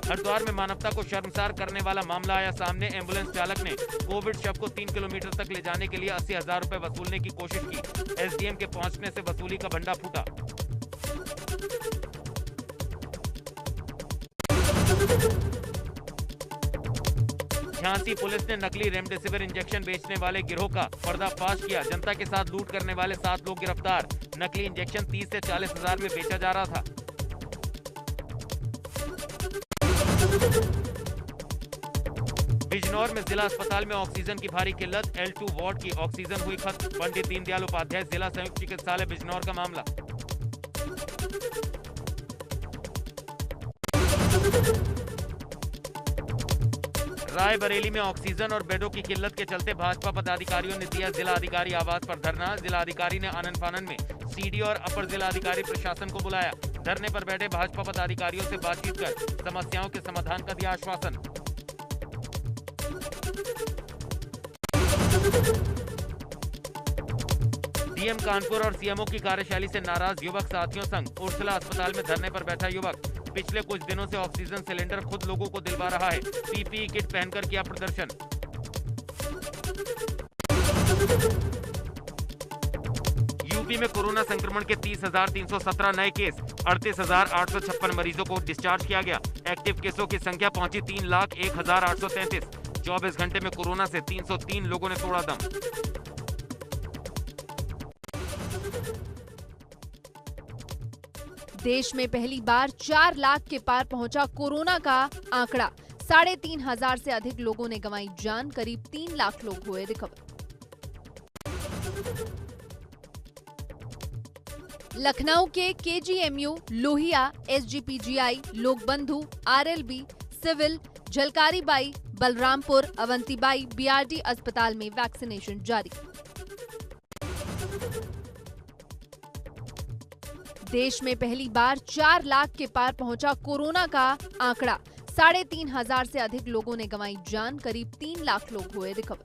हरिद्वार में मानवता को शर्मसार करने वाला मामला आया सामने। एम्बुलेंस चालक ने कोविड शव को 3 किलोमीटर तक ले जाने के लिए 80,000 रुपए वसूलने की कोशिश की। एसडीएम के पहुंचने से वसूली का भंडा फूटा। झांसी पुलिस ने नकली रेमडेसिविर इंजेक्शन बेचने वाले गिरोह का पर्दाफाश किया। जनता के साथ लूट करने वाले 7 लोग गिरफ्तार। नकली इंजेक्शन 30 से 40,000 में बेचा जा रहा था। बिजनौर में जिला अस्पताल में ऑक्सीजन की भारी किल्लत। L2 वार्ड की ऑक्सीजन हुई खत्म। पंडित दीनदयाल उपाध्याय जिला संयुक्त चिकित्सालय बिजनौर का मामला। रायबरेली में ऑक्सीजन और बेडों की किल्लत के चलते भाजपा पदाधिकारियों ने दिया जिला अधिकारी आवास पर धरना। जिला अधिकारी ने आनन फानन में सीडी और अपर जिला अधिकारी प्रशासन को बुलाया। धरने पर बैठे भाजपा पदाधिकारियों से बातचीत कर समस्याओं के समाधान का दिया आश्वासन। डीएम कानपुर और सीएमओ की कार्यशैली से नाराज युवक साथियों संग उर्सला अस्पताल में धरने पर बैठा युवक। पिछले कुछ दिनों से ऑक्सीजन सिलेंडर खुद लोगों को दिलवा रहा है। पीपीई किट पहनकर किया प्रदर्शन। यूपी में कोरोना संक्रमण के 30,317 नए केस। 38,856 मरीजों को डिस्चार्ज किया गया। एक्टिव केसों की संख्या पहुंची 3,01,833। 24 घंटे में कोरोना से 303 लोगों ने तोड़ा दम। देश में पहली बार 4 लाख के पार पहुंचा कोरोना का आंकड़ा। 3,500 से अधिक लोगों ने गंवाई जान। करीब 3 लाख लोग हुए रिकवर। लखनऊ के KGMU, Lohia, SGPGI, Lokbandhu, RLB, civil, Jhalkaribai, Balrampur, Avantibai, BRD अस्पताल में वैक्सीनेशन जारी। देश में पहली बार 4 लाख के पार पहुंचा कोरोना का आंकड़ा। 3,500 से अधिक लोगों ने गंवाई जान। करीब 3 लाख लोग हुए रिकवर।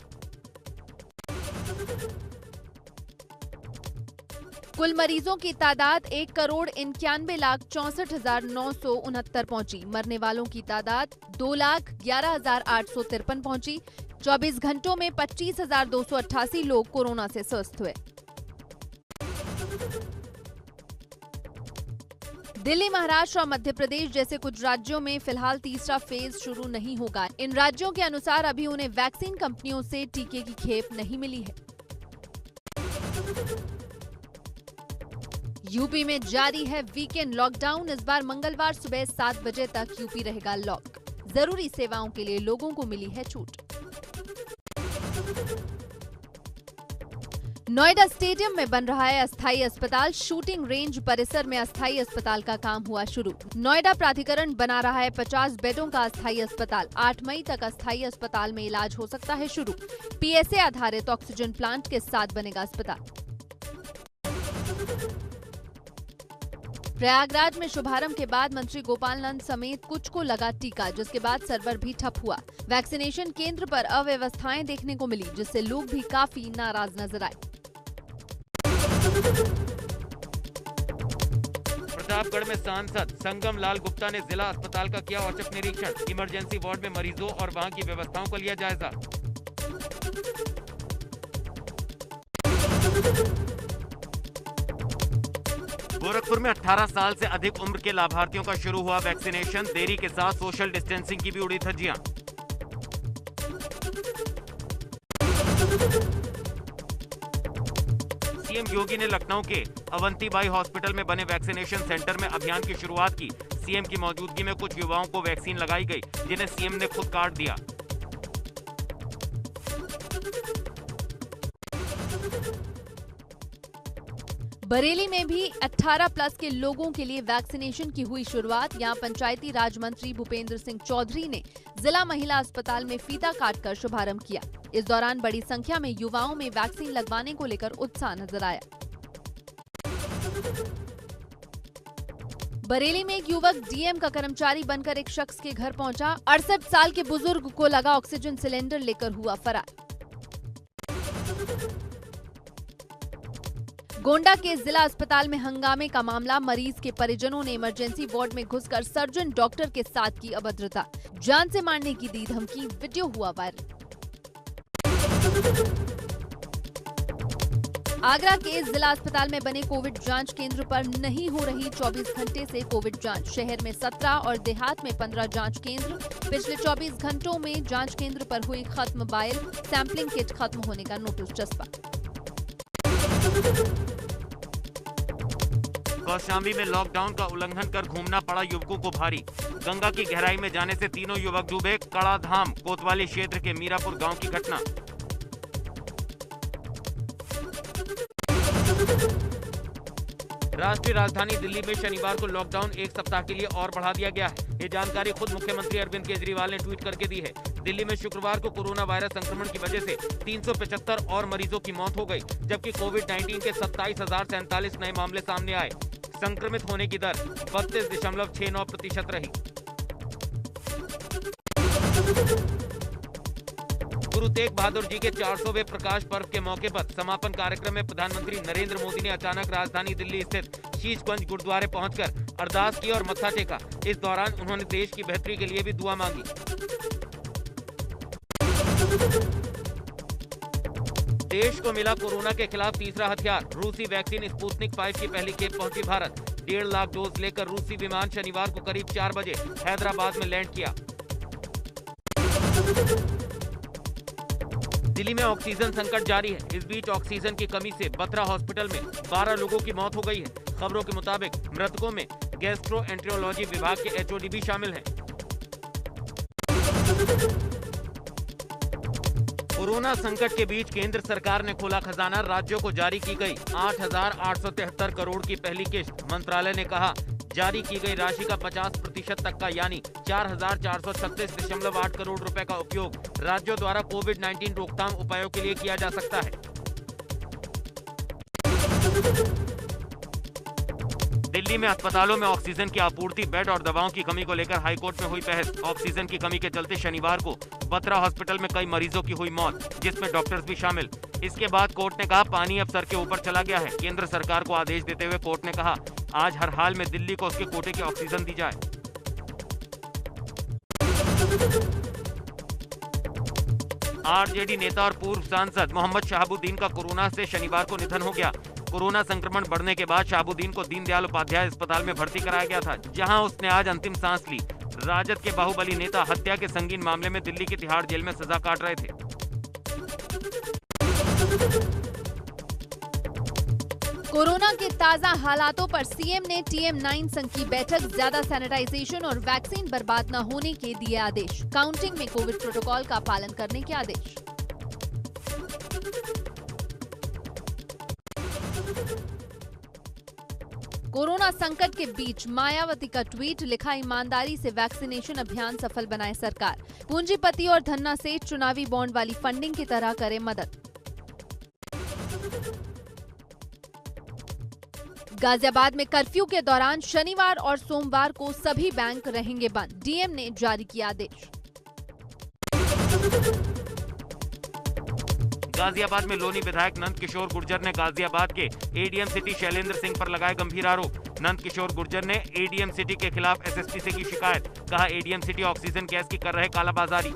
कुल मरीजों की तादाद 1,91,64,969 पहुंची। मरने वालों की तादाद 2,11,853 पहुंची। 24 घंटों में 25,288 लोग कोरोना से स्वस्थ हुए। दिल्ली, महाराष्ट्र और मध्य प्रदेश जैसे कुछ राज्यों में फिलहाल तीसरा फेज शुरू नहीं होगा। इन राज्यों के अनुसार अभी उन्हें वैक्सीन कंपनियों से टीके की खेप नहीं मिली है। यूपी में जारी है वीकेंड लॉकडाउन। इस बार मंगलवार सुबह 7 बजे तक यूपी रहेगा लॉक। जरूरी सेवाओं के लिए लोगों को मिली है छूट। नोएडा स्टेडियम में बन रहा है अस्थायी अस्पताल। शूटिंग रेंज परिसर में अस्थायी अस्पताल का काम हुआ शुरू। नोएडा प्राधिकरण बना रहा है 50 बेडों का अस्थायी अस्पताल। 8 मई तक अस्थायी अस्पताल में इलाज हो सकता है शुरू। पीएसए आधारित ऑक्सीजन प्लांट के साथ बनेगा अस्पताल। प्रयागराज में शुभारंभ के बाद मंत्री गोपाल नंद समेत कुछ को लगा टीका, जिसके बाद सर्वर भी ठप हुआ। वैक्सीनेशन केंद्र पर अव्यवस्थाएं देखने को मिली, जिससे लोग भी काफी नाराज नजर आए। प्रतापगढ़ में सांसद संगम लाल गुप्ता ने जिला अस्पताल का किया औचक निरीक्षण। इमरजेंसी वार्ड में मरीजों और वहां की व्यवस्थाओं का लिया जायजा। गोरखपुर में 18 साल से अधिक उम्र के लाभार्थियों का शुरू हुआ वैक्सीनेशन। देरी के साथ सोशल डिस्टेंसिंग की भी उड़ी धज्जियां। सीएम योगी ने लखनऊ के अवंतीबाई हॉस्पिटल में बने वैक्सीनेशन सेंटर में अभियान की शुरुआत की। सीएम की मौजूदगी में कुछ युवाओं को वैक्सीन लगाई गई, जिन्हें सीएम ने खुद काट दिया। बरेली में भी 18 प्लस के लोगों के लिए वैक्सीनेशन की हुई शुरुआत। यहां पंचायती राज मंत्री भूपेंद्र सिंह चौधरी ने जिला महिला अस्पताल में फीता काटकर शुभारंभ किया। इस दौरान बड़ी संख्या में युवाओं में वैक्सीन लगवाने को लेकर उत्साह नजर आया। बरेली में एक युवक डीएम का कर्मचारी बनकर एक शख्स के घर पहुंचा। 68 साल के बुजुर्ग को लगा ऑक्सीजन सिलेंडर लेकर हुआ फरार। गोंडा के जिला अस्पताल में हंगामे का मामला, मरीज के परिजनों ने इमरजेंसी वार्ड में घुसकर सर्जन डॉक्टर के साथ की अभद्रता, जान से मारने की दी धमकी, वीडियो हुआ वायरल। आगरा के जिला अस्पताल में बने कोविड जांच केंद्र पर नहीं हो रही 24 घंटे से कोविड जांच। शहर में 17 और देहात में 15 जांच केंद्र। पिछले 24 घंटों में जांच केंद्र पर हुई खत्म बायल, सैंपलिंग किट खत्म होने का नोटिस चस्पा। कौशाम्बी में लॉकडाउन का उल्लंघन कर घूमना पड़ा युवकों को भारी। गंगा की गहराई में जाने से तीनों युवक डूबे। कड़ाधाम कोतवाली क्षेत्र के मीरापुर गांव की घटना। राष्ट्रीय राजधानी दिल्ली में शनिवार को लॉकडाउन एक सप्ताह के लिए और बढ़ा दिया गया है। ये जानकारी खुद मुख्यमंत्री अरविंद केजरीवाल ने ट्वीट करके दी है। दिल्ली में शुक्रवार को कोरोना वायरस संक्रमण की वजह से 375 और मरीजों की मौत हो गई, जबकि कोविड-19 के 27,047 नए मामले सामने आए। संक्रमित होने की दर 32.69% रही। गुरु तेग बहादुर जी के 400वें प्रकाश पर्व के मौके पर समापन कार्यक्रम में प्रधानमंत्री नरेंद्र मोदी ने अचानक राजधानी दिल्ली स्थित शीशगंज गुरुद्वारे पहुंचकर अरदास की और मत्था टेका। इस दौरान उन्होंने देश की बेहतरी के लिए भी दुआ मांगी। देश को मिला कोरोना के खिलाफ तीसरा हथियार। रूसी वैक्सीन स्पुतनिक 5 की पहली खेप पहुंची भारत। 1.5 लाख डोज लेकर रूसी विमान शनिवार को करीब 4 बजे हैदराबाद में लैंड किया। दिल्ली में ऑक्सीजन संकट जारी है। इस बीच ऑक्सीजन की कमी से बत्रा हॉस्पिटल में 12 लोगों की मौत हो गई है। खबरों के मुताबिक मृतकों में गैस्ट्रोएंटेरोलॉजी विभाग के एचओडी भी शामिल हैं। कोरोना संकट के बीच केंद्र सरकार ने खोला खजाना। राज्यों को जारी की गई 8,873 करोड़ की पहली किश्त। मंत्रालय ने कहा, जारी की गई राशि का 50% तक का यानी 4,436.8 करोड़ रुपए का उपयोग राज्यों द्वारा कोविड-19 रोकथाम उपायों के लिए किया जा सकता है। दिल्ली में अस्पतालों में ऑक्सीजन की आपूर्ति, बेड और दवाओं की कमी को लेकर हाईकोर्ट में हुई बहस। ऑक्सीजन की कमी के चलते शनिवार को बत्रा हॉस्पिटल में कई मरीजों की हुई मौत, जिसमें डॉक्टर्स भी शामिल। इसके बाद कोर्ट ने कहा, पानी अब सर के ऊपर चला गया है। केंद्र सरकार को आदेश देते हुए कोर्ट ने कहा, आज हर हाल में दिल्ली को उसके कोटे की ऑक्सीजन दी जाए। आरजेडी नेता और पूर्व सांसद मोहम्मद शहाबुद्दीन का कोरोना से शनिवार को निधन हो गया। कोरोना संक्रमण बढ़ने के बाद शहाबुद्दीन को दीनदयाल उपाध्याय अस्पताल में भर्ती कराया गया था, जहां उसने आज अंतिम सांस ली। राजद के बाहुबली नेता हत्या के संगीन मामले में दिल्ली की तिहाड़ जेल में सजा काट रहे थे। कोरोना के ताजा हालातों पर सीएम ने TM9 संघ की बैठक, ज्यादा सैनिटाइजेशन और वैक्सीन बर्बाद न होने के दिए आदेश। काउंटिंग में कोविड प्रोटोकॉल का पालन करने के आदेश। कोरोना संकट के बीच मायावती का ट्वीट, लिखा, ईमानदारी से वैक्सीनेशन अभियान सफल बनाए सरकार। पूंजीपति और धन्ना से चुनावी बॉन्ड वाली फंडिंग की तरह करे मदद। गाजियाबाद में कर्फ्यू के दौरान शनिवार और सोमवार को सभी बैंक रहेंगे बंद। डीएम ने जारी किया आदेश। गाजियाबाद में लोनी विधायक नंद किशोर गुर्जर ने गाजियाबाद के एडीएम सिटी शैलेंद्र सिंह पर लगाए गंभीर आरोप। नंद किशोर गुर्जर ने एडीएम सिटी के खिलाफ एसएसपी से की शिकायत। कहा, एडीएम सिटी ऑक्सीजन गैस की कर रहे कालाबाजारी।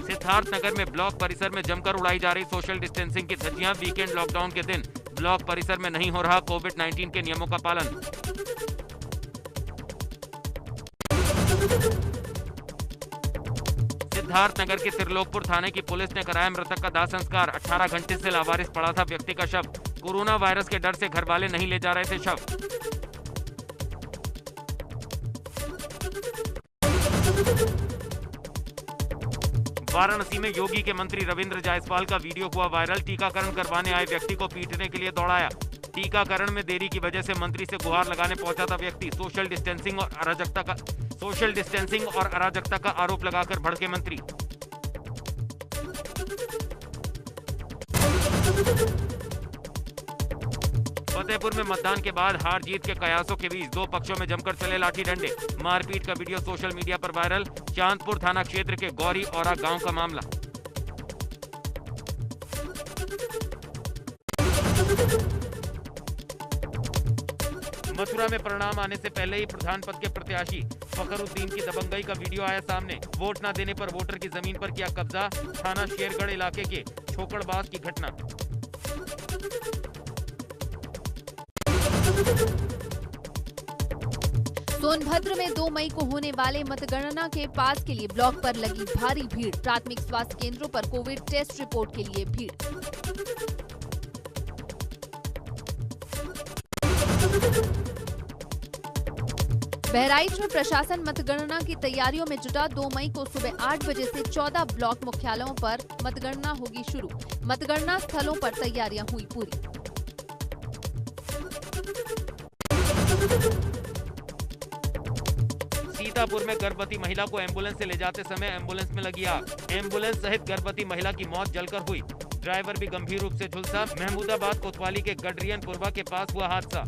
सिद्धार्थनगर में ब्लॉक परिसर में जमकर उड़ाई जा रही सोशल डिस्टेंसिंग की धज्जियां। वीकेंड लॉकडाउन के दिन ब्लॉक परिसर में नहीं हो रहा कोविड-19 के नियमों का पालन। सिद्धार्थनगर के त्रिलोकपुर थाने की पुलिस ने कराया मृतक का दाह संस्कार। 18 घंटे से लावारिस पड़ा था व्यक्ति का शव। कोरोना वायरस के डर से घर वाले नहीं ले जा रहे थे शव। वाराणसी में योगी के मंत्री रविंद्र जायसवाल का वीडियो हुआ वायरल। टीकाकरण करवाने आए व्यक्ति को पीटने के लिए दौड़ाया। टीकाकरण में देरी की वजह से मंत्री से गुहार लगाने पहुंचा था व्यक्ति। सोशल डिस्टेंसिंग और अराजकता का आरोप लगाकर भड़के मंत्री। फतेहपुर में मतदान के बाद हार जीत के कयासों के बीच दो पक्षों में जमकर चले लाठी डंडे। मारपीट का वीडियो सोशल मीडिया पर वायरल। चांदपुर थाना क्षेत्र के गौरी औरा गांव का मामला। मथुरा में परिणाम आने से पहले ही प्रधान पद के प्रत्याशी फखरुद्दीन की दबंगई का वीडियो आया सामने। वोट न देने पर वोटर की जमीन पर किया कब्जा। थाना शेरगढ़ इलाके के छोकड़बाज की घटना। सोनभद्र में 2 मई को होने वाले मतगणना के पास के लिए ब्लॉक पर लगी भारी भीड़। प्राथमिक स्वास्थ्य केंद्रों पर कोविड टेस्ट रिपोर्ट के लिए भीड़। बहराइच में प्रशासन मतगणना की तैयारियों में जुटा। 2 मई को सुबह 8 बजे से 14 ब्लॉक मुख्यालयों पर मतगणना होगी शुरू। मतगणना स्थलों पर तैयारियां हुई पूरी। सीतापुर में गर्भवती महिला को एम्बुलेंस से ले जाते समय एम्बुलेंस में लगी आग। एम्बुलेंस सहित गर्भवती महिला की मौत जलकर हुई। ड्राइवर भी गंभीर रूप से झुलसा। महमूदाबाद कोतवाली के गडरियन पुरवा के पास हुआ हादसा।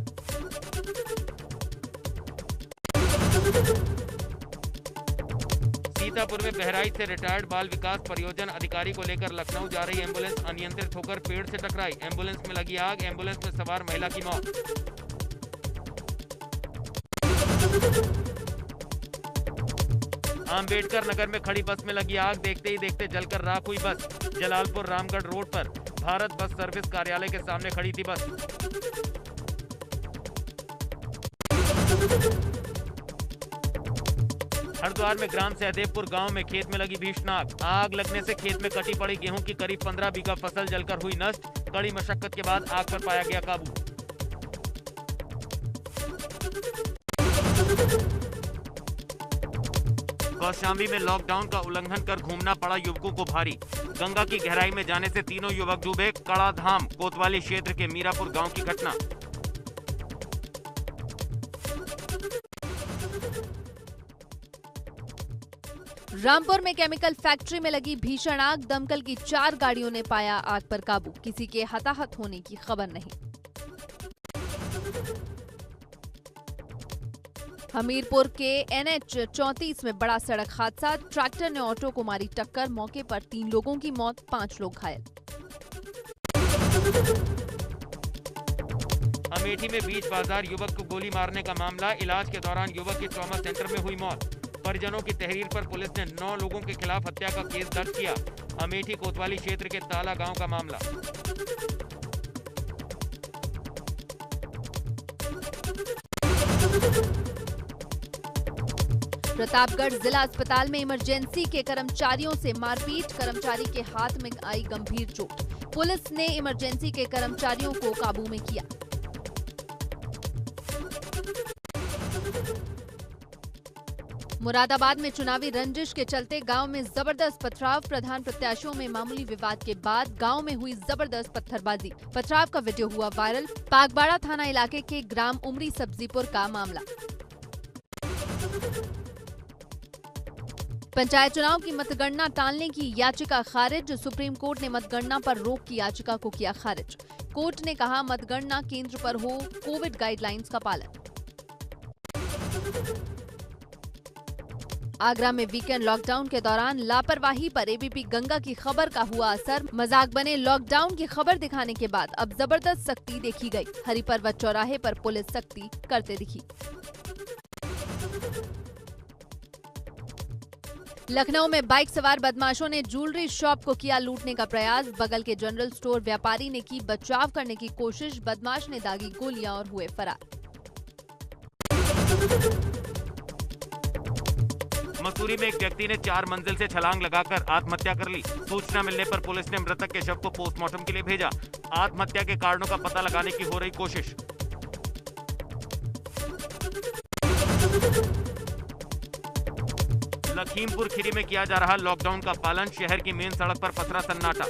सीतापुर में बहराइच से रिटायर्ड बाल विकास परियोजना अधिकारी को लेकर लखनऊ जा रही एम्बुलेंस अनियंत्रित होकर पेड़ से टकराई। एम्बुलेंस में लगी आग। एम्बुलेंस में सवार महिला की मौत। अंबेडकर नगर में खड़ी बस में लगी आग। देखते ही देखते जलकर राख हुई बस। जलालपुर रामगढ़ रोड पर भारत बस सर्विस कार्यालय के सामने खड़ी थी बस। हरिद्वार में ग्राम सहदेवपुर गांव में खेत में लगी भीषण आग। आग लगने से खेत में कटी पड़ी गेहूं की करीब 15 बीघा फसल जलकर हुई नष्ट। कड़ी मशक्कत के बाद आग पर पाया गया काबू। कौशाम्बी में लॉकडाउन का उल्लंघन कर घूमना पड़ा युवकों को भारी। गंगा की गहराई में जाने से तीनों युवक डूबे। कड़ाधाम कोतवाली क्षेत्र के मीरापुर गांव की घटना। रामपुर में केमिकल फैक्ट्री में लगी भीषण आग। दमकल की 4 गाड़ियों ने पाया आग पर काबू। किसी के हताहत होने की खबर नहीं। हमीरपुर के NH 34 में बड़ा सड़क हादसा। ट्रैक्टर ने ऑटो को मारी टक्कर। मौके पर 3 लोगों की मौत, 5 लोग घायल। अमेठी में बीच बाजार युवक को गोली मारने का मामला। इलाज के दौरान युवक की ट्रॉमा सेंटर में हुई मौत। परिजनों की तहरीर पर पुलिस ने 9 लोगों के खिलाफ हत्या का केस दर्ज किया। अमेठी कोतवाली क्षेत्र के ताला गांव का मामला। प्रतापगढ़ जिला अस्पताल में इमरजेंसी के कर्मचारियों से मारपीट। कर्मचारी के हाथ में आई गंभीर चोट। पुलिस ने इमरजेंसी के कर्मचारियों को काबू में किया। मुरादाबाद में चुनावी रंजिश के चलते गांव में जबरदस्त पथराव। प्रधान प्रत्याशियों में मामूली विवाद के बाद गांव में हुई जबरदस्त पत्थरबाजी। पथराव का वीडियो हुआ वायरल। पागबाड़ा थाना इलाके के ग्राम उमरी सब्जीपुर का मामला। पंचायत चुनाव की मतगणना टालने की याचिका खारिज। सुप्रीम कोर्ट ने मतगणना पर रोक की याचिका को किया खारिज। कोर्ट ने कहा मतगणना केंद्र पर हो, कोविड गाइडलाइंस का पालन। आगरा में वीकेंड लॉकडाउन के दौरान लापरवाही पर एबीपी गंगा की खबर का हुआ असर। मजाक बने लॉकडाउन की खबर दिखाने के बाद अब जबरदस्त सख्ती देखी गई। हरिपर्वत चौराहे पर पुलिस सख्ती करते दिखी। लखनऊ में बाइक सवार बदमाशों ने ज्वेलरी शॉप को किया लूटने का प्रयास। बगल के जनरल स्टोर व्यापारी ने की बचाव करने की कोशिश। बदमाश ने दागी गोलियां और हुए फरार। मसूरी में एक व्यक्ति ने 4 मंजिल से छलांग लगाकर आत्महत्या कर ली। सूचना मिलने पर पुलिस ने मृतक के शव को पोस्टमार्टम के लिए भेजा। आत्महत्या के कारणों का पता लगाने की हो रही कोशिश। लखीमपुर खीरी में किया जा रहा लॉकडाउन का पालन। शहर की मेन सड़क पर पसरा सन्नाटा।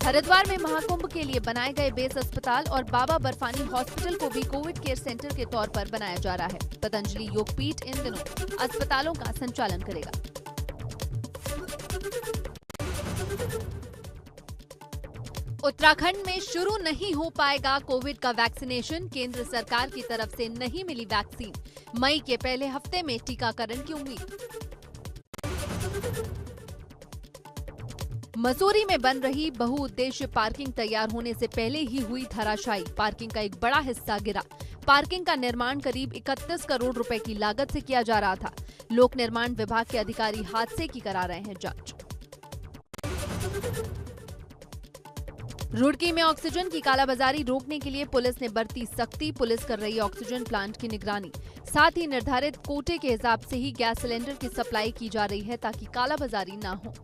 हरिद्वार में महाकुंभ के लिए बनाए गए बेस अस्पताल और बाबा बर्फानी हॉस्पिटल को भी कोविड केयर सेंटर के तौर पर बनाया जा रहा है। पतंजलि योगपीठ इन दिनों अस्पतालों का संचालन करेगा। उत्तराखंड में शुरू नहीं हो पाएगा कोविड का वैक्सीनेशन। केंद्र सरकार की तरफ से नहीं मिली वैक्सीन। मई के पहले हफ्ते में टीकाकरण की उम्मीद। मसूरी में बन रही बहुउद्देश्य पार्किंग तैयार होने से पहले ही हुई धराशायी। पार्किंग का एक बड़ा हिस्सा गिरा। पार्किंग का निर्माण करीब 31 करोड़ रुपए की लागत से किया जा रहा था। लोक निर्माण विभाग के अधिकारी हादसे की करा रहे हैं जांच। रुड़की में ऑक्सीजन की कालाबाजारी रोकने के लिए पुलिस ने बरती सख्ती। पुलिस कर रही ऑक्सीजन प्लांट की निगरानी। साथ ही निर्धारित कोटे के हिसाब से ही गैस सिलेंडर की सप्लाई की जा रही है ताकि कालाबाजारी न हो।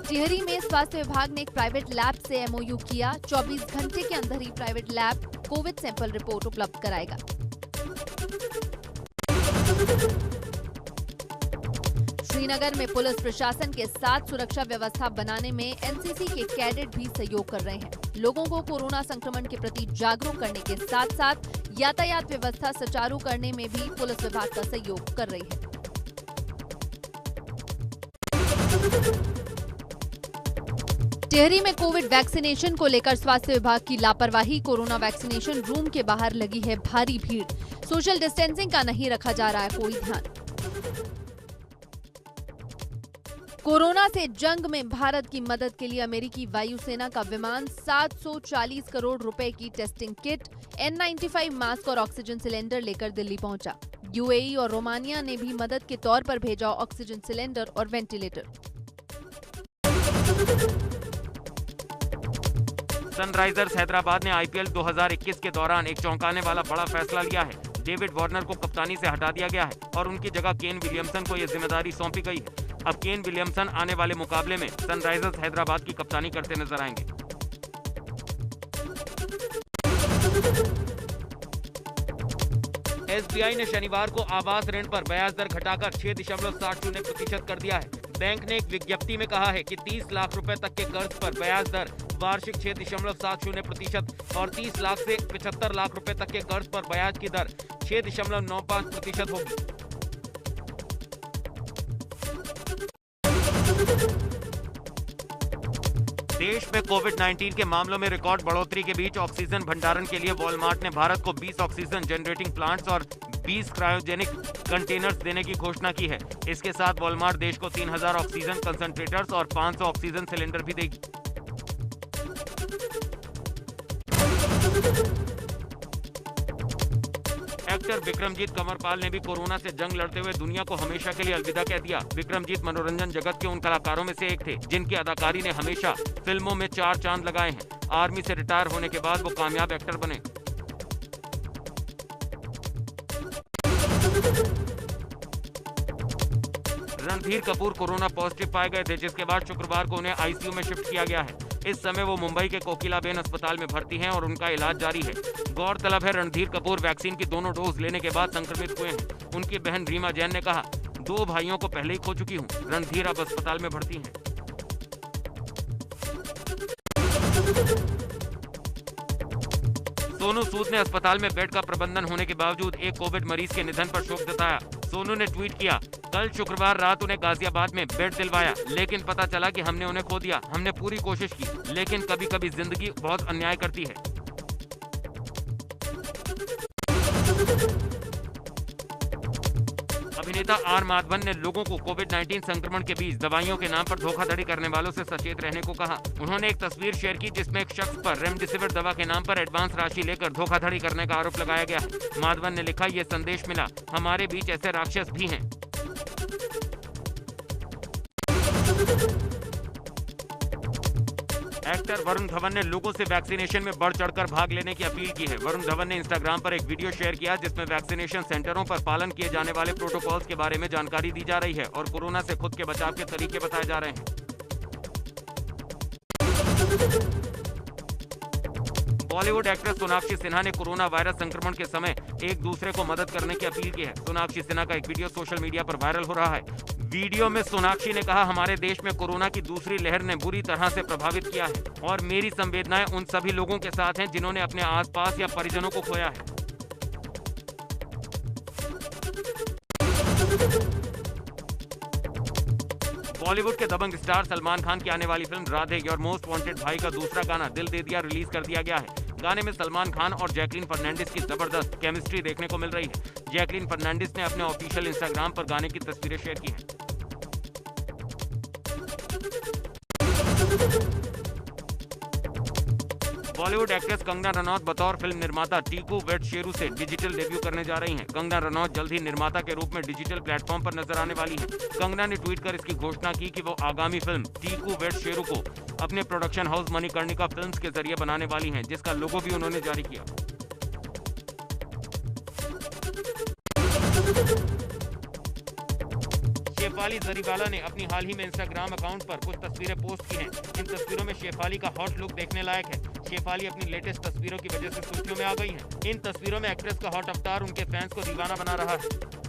टिहरी में स्वास्थ्य विभाग ने एक प्राइवेट लैब से एमओयू किया। 24 घंटे के अंदर ही private lab covid sample report उपलब्ध कराएगा। श्रीनगर में पुलिस प्रशासन के साथ सुरक्षा व्यवस्था बनाने में एनसीसी के कैडेट भी सहयोग कर रहे हैं। लोगों को कोरोना संक्रमण के प्रति जागरूक करने के साथ साथ यातायात व्यवस्था सुचारू करने में भी पुलिस विभाग का सहयोग कर रही है। टिहरी में कोविड वैक्सीनेशन को लेकर स्वास्थ्य विभाग की लापरवाही। कोरोना वैक्सीनेशन रूम के बाहर लगी है भारी भीड़। सोशल डिस्टेंसिंग का नहीं रखा जा रहा है कोई ध्यान। कोरोना से जंग में भारत की मदद के लिए अमेरिकी वायुसेना का विमान 740 करोड़ रुपए की टेस्टिंग किट, N95 मास्क और ऑक्सीजन सिलेंडर लेकर दिल्ली पहुंचा। यूएई और रोमानिया ने भी मदद के तौर पर भेजा ऑक्सीजन सिलेंडर और वेंटिलेटर। सनराइजर्स हैदराबाद ने आईपीएल 2021 के दौरान एक चौंकाने वाला बड़ा फैसला लिया है। डेविड वार्नर को कप्तानी से हटा दिया गया है और उनकी जगह केन विलियमसन को यह जिम्मेदारी सौंपी गई है। अब केन विलियमसन आने वाले मुकाबले में सनराइजर्स हैदराबाद की कप्तानी करते नजर आएंगे। एसबीआई ने शनिवार को आवास ऋण पर ब्याज दर घटाकर 6.70% कर दिया है। बैंक ने एक विज्ञप्ति में कहा है कि 30 लाख रुपए तक के कर्ज पर ब्याज दर वार्षिक 6.70% और 30 लाख से 75 लाख रुपए तक के कर्ज पर ब्याज की दर 6.95% होगी। देश में कोविड-19 के मामलों में रिकॉर्ड बढ़ोतरी के बीच ऑक्सीजन भंडारण के लिए वॉलमार्ट ने भारत को 20 ऑक्सीजन जनरेटिंग प्लांट्स और 20 क्रायोजेनिक कंटेनर्स देने की घोषणा की है। इसके साथ वॉलमार्ट देश को 3000 ऑक्सीजन कंसंट्रेटर्स और 500 ऑक्सीजन सिलेंडर भी देगी। एक्टर विक्रमजीत कंवरपाल ने भी कोरोना से जंग लड़ते हुए दुनिया को हमेशा के लिए अलविदा कह दिया। विक्रमजीत मनोरंजन जगत के उन कलाकारों में से एक थे जिनकी अदाकारी ने हमेशा फिल्मों में 4 चांद लगाए हैं। आर्मी से रिटायर होने के बाद वो कामयाब एक्टर बने। रणधीर कपूर कोरोना पॉजिटिव पाए गए थे, जिसके बाद शुक्रवार को उन्हें आईसीयू में शिफ्ट किया गया है। इस समय वो मुंबई के कोकिलाबेन अस्पताल में भर्ती हैं और उनका इलाज जारी है। गौरतलब है रणधीर कपूर वैक्सीन की दोनों डोज लेने के बाद संक्रमित हुए हैं। उनकी बहन रीमा जैन ने कहा, 2 भाइयों को पहले ही खो चुकी हूँ। रणधीर अब अस्पताल में भर्ती हैं। सोनू सूद ने अस्पताल में बेड का प्रबंधन होने के बावजूद एक कोविड मरीज के निधन पर शोक जताया। सोनू ने ट्वीट किया, कल शुक्रवार रात उन्हें गाजियाबाद में बेड दिलवाया, लेकिन पता चला कि हमने उन्हें खो दिया। हमने पूरी कोशिश की, लेकिन कभी कभी जिंदगी बहुत अन्याय करती है। अभिनेता आर माधवन ने लोगों को कोविड-19 संक्रमण के बीच दवाइयों के नाम पर धोखाधड़ी करने वालों से सचेत रहने को कहा। उन्होंने एक तस्वीर शेयर की जिसमें एक शख्स पर रेमडेसिविर दवा के नाम पर एडवांस राशि लेकर धोखाधड़ी करने का आरोप लगाया गया है। माधवन ने लिखा, ये संदेश मिला, हमारे बीच ऐसे राक्षस भी हैं। एक्टर वरुण धवन ने लोगों से वैक्सीनेशन में बढ़ चढ़कर भाग लेने की अपील की है। वरुण धवन ने इंस्टाग्राम पर एक वीडियो शेयर किया जिसमें वैक्सीनेशन सेंटरों पर पालन किए जाने वाले प्रोटोकॉल्स के बारे में जानकारी दी जा रही है और कोरोना से खुद के बचाव के तरीके बताए जा रहे हैं। बॉलीवुड एक्ट्रेस सोनाक्षी सिन्हा ने कोरोना वायरस संक्रमण के समय एक दूसरे को मदद करने की अपील की है। सोनाक्षी सिन्हा का एक वीडियो सोशल मीडिया पर वायरल हो रहा है। वीडियो में सोनाक्षी ने कहा, हमारे देश में कोरोना की दूसरी लहर ने बुरी तरह से प्रभावित किया है और मेरी संवेदनाएं उन सभी लोगों के साथ हैं जिन्होंने अपने आसपास या परिजनों को खोया है। बॉलीवुड के दबंग स्टार सलमान खान की आने वाली film Radhe your most wanted भाई का दूसरा गाना दिल दे दिया रिलीज कर दिया गया है। गाने में सलमान खान और जैकलीन फर्नांडिस की जबरदस्त केमिस्ट्री देखने को मिल रही है। जैकलीन फर्नांडिस ने अपने ऑफिशियल इंस्टाग्राम पर गाने की तस्वीरें शेयर की हैं। बॉलीवुड एक्ट्रेस कंगना रनौत बतौर फिल्म निर्माता टीकू वेड शेरू से डिजिटल डेब्यू करने जा रही हैं। कंगना रनौत जल्द ही निर्माता के रूप में डिजिटल प्लेटफॉर्म पर नजर आने वाली हैं। कंगना ने ट्वीट कर इसकी घोषणा की कि वो आगामी फिल्म टीकू वेड शेरू को अपने प्रोडक्शन हाउस मणिकर्णिका फिल्म्स के जरिए बनाने वाली हैं, जिसका लोगो भी उन्होंने जारी किया। शेफाली जरीवाला ने अपनी हाल ही में इंस्टाग्राम अकाउंट पर कुछ तस्वीरें पोस्ट की हैं। इन तस्वीरों में शेफाली का हॉट लुक देखने लायक है। शेफाली अपनी लेटेस्ट तस्वीरों की वजह से सुर्खियों में आ गई हैं। इन तस्वीरों में एक्ट्रेस का हॉट अवतार उनके फैंस को दीवाना बना रहा है।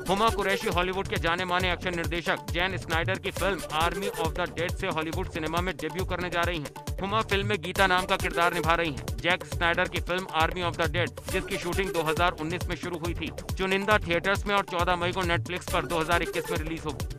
हुमा कुरैशी हॉलीवुड के जाने माने एक्शन निर्देशक जैन स्नाइडर की film army of the dead से हॉलीवुड सिनेमा में डेब्यू करने जा रही हैं। हुमा फिल्म में गीता नाम का किरदार निभा रही हैं। जैक स्नाइडर की film army of the dead, जिसकी शूटिंग 2019 में शुरू हुई थी, चुनिंदा थिएटर्स में और 14 मई को नेटफ्लिक्स पर 2021 में रिलीज होगी।